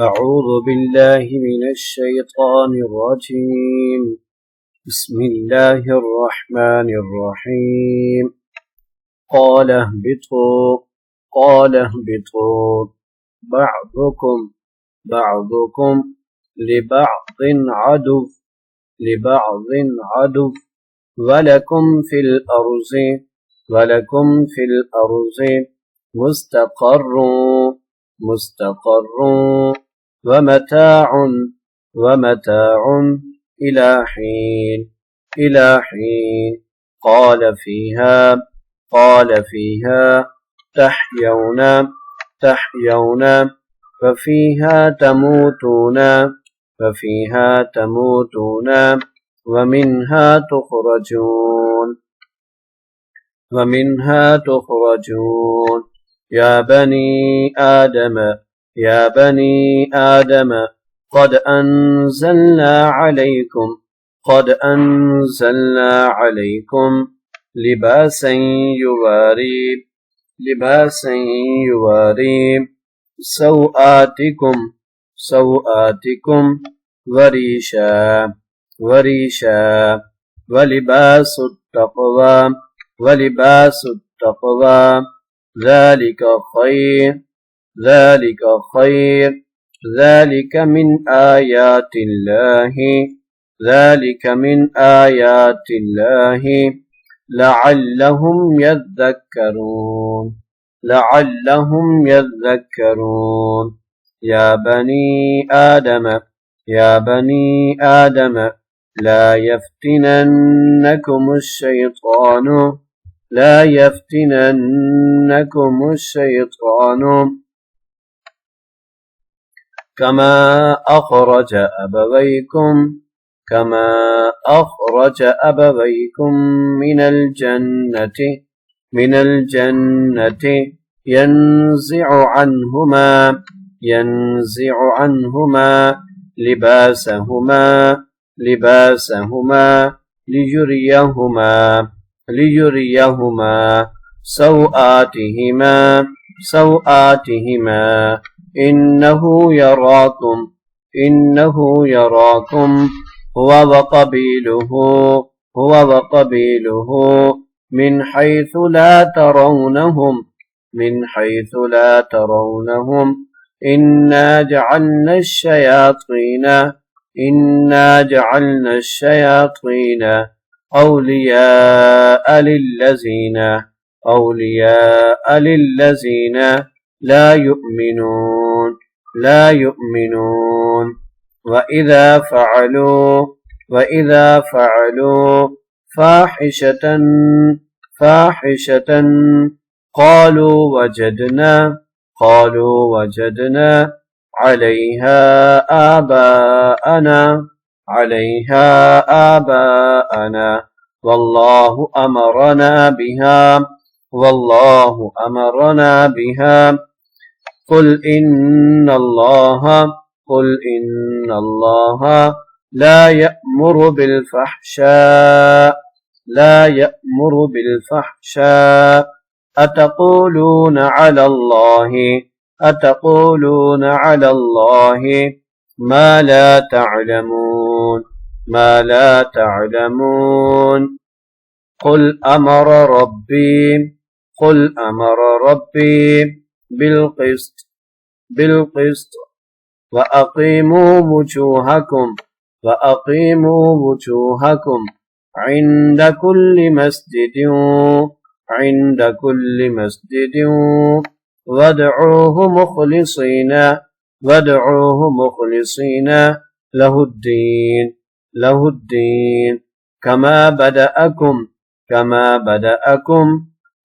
أعوذ بالله من الشيطان الرجيم. بسم الله الرحمن الرحيم. قال اهبطوا بعضكم لبعض عدو ولكم في الأرض مستقر ومتاع إلى حين. قال فيها تحيون ففيها تموتون ومنها تخرجون. يا بني آدم قد أنزلنا عليكم لباسا يواري سوآتكم وريشا ولباس التقوى ذلك خير ذلك من آيات الله لعلهم يذكرون. يا بني آدم لا يفتننكم الشيطان كما أخرج أبويكم من الجنة ينزع عنهما لباسهما ليريهما سوآتهما إنه يراكم هو وقبيله من حيث لا ترونهم إنا جعلنا الشياطين أولياء للذين لا يؤمنون. وإذا فعلوا فاحشة قالوا وجدنا عليها آباءنا والله أمرنا بها قل إن الله لا يأمر بالفحشاء أتقولون على الله ما لا تعلمون. قل أمر ربي بالقسط وأقيموا وجوهكم عند كل مسجد وادعوه مخلصين له الدين كما بدأكم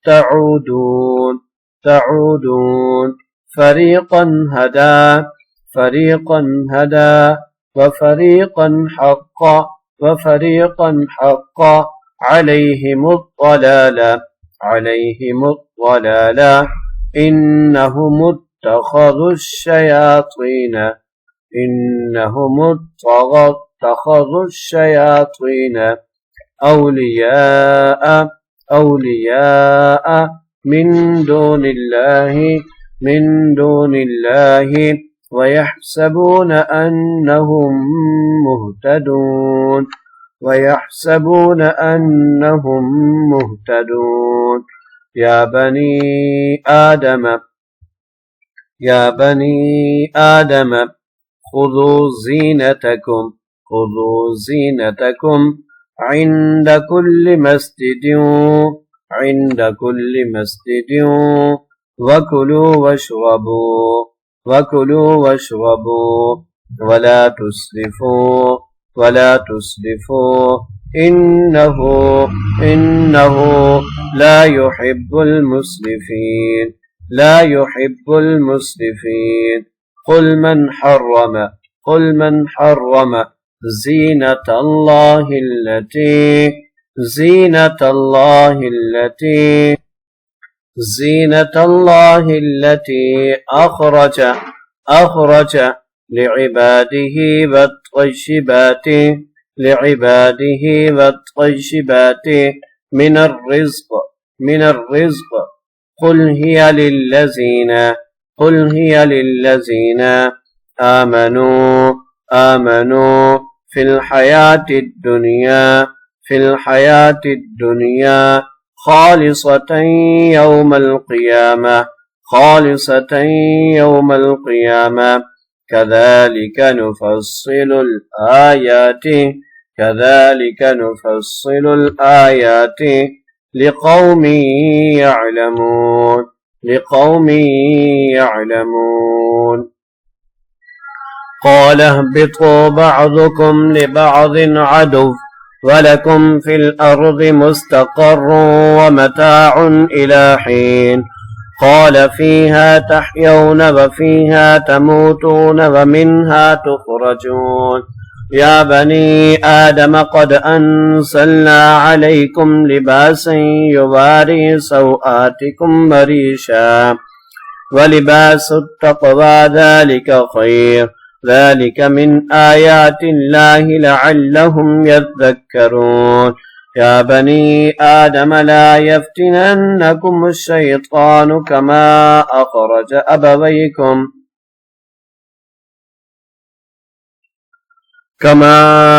تعودون. فريقا هدى وفريقا حق عليهم الضلالة إنهم اتخذوا الشياطين أولياء من دون الله ويحسبون أنهم مهتدون يا بني آدم خذوا زينتكم عند كل مسجد وكلوا واشربوا ولا تسرفوا إنه لا يحب المسرفين قل من حرم زينة الله التي أخرج لعباده والطيبات من الرزق قل هي للذين آمنوا في الحياة الدنيا خالصة يوم القيامة كذلك نفصل الآيات لقوم يعلمون قال اهبطوا بعضكم لبعض عدو ولكم في الأرض مستقر ومتاع إلى حين قال فيها تحيون وفيها تموتون ومنها تخرجون يا بني آدم قد أنزلنا عليكم لباسا يواري سوآتكم وريشا ولباس التقوى ذلك خير ذلك من آيات الله لعلهم يذكرون يا بني آدم لا يفتننكم الشيطان كما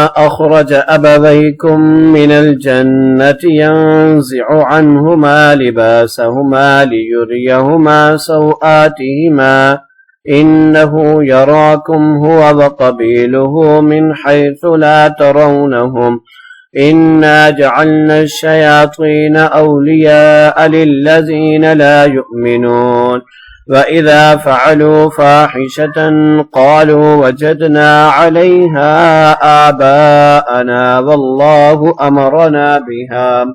أخرج أبويكم من الجنة ينزع عنهما لباسهما ليريهما سوآتهما إنه يراكم هو وقبيله من حيث لا ترونهم إنا جعلنا الشياطين أولياء للذين لا يؤمنون وإذا فعلوا فاحشة قالوا وجدنا عليها آباءنا والله أمرنا بها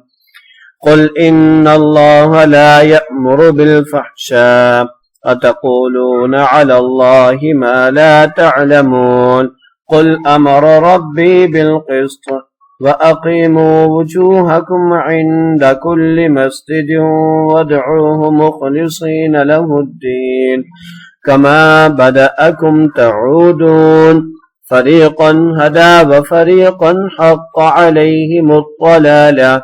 قل إن الله لا يأمر بالفحشاء أتقولون على الله ما لا تعلمون قل أمر ربي بالقسط وأقيموا وجوهكم عند كل مسجد وادعوه مخلصين له الدين كما بدأكم تعودون فريقا هدى وفريقا حق عليهم الضلالة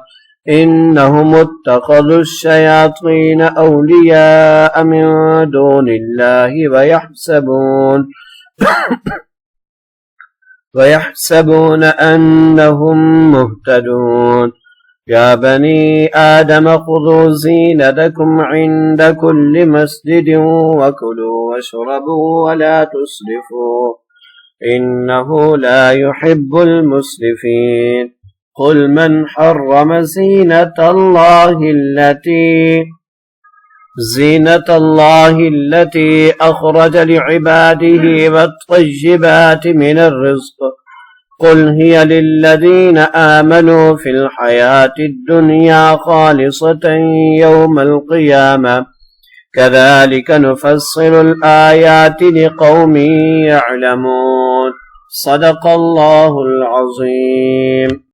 إنهم اتخذوا الشياطين أولياء من دون الله ويحسبون أنهم مهتدون يا بني آدم خذوا زينتكم عند كل مسجد وكلوا واشربوا ولا تسرفوا إنه لا يحب المسرفين قل من حرم زينة الله التي أخرج لعباده والطيبات من الرزق قل هي للذين آمنوا في الحياة الدنيا خالصة يوم القيامة كذلك نفصل الآيات لقوم يعلمون صدق الله العظيم.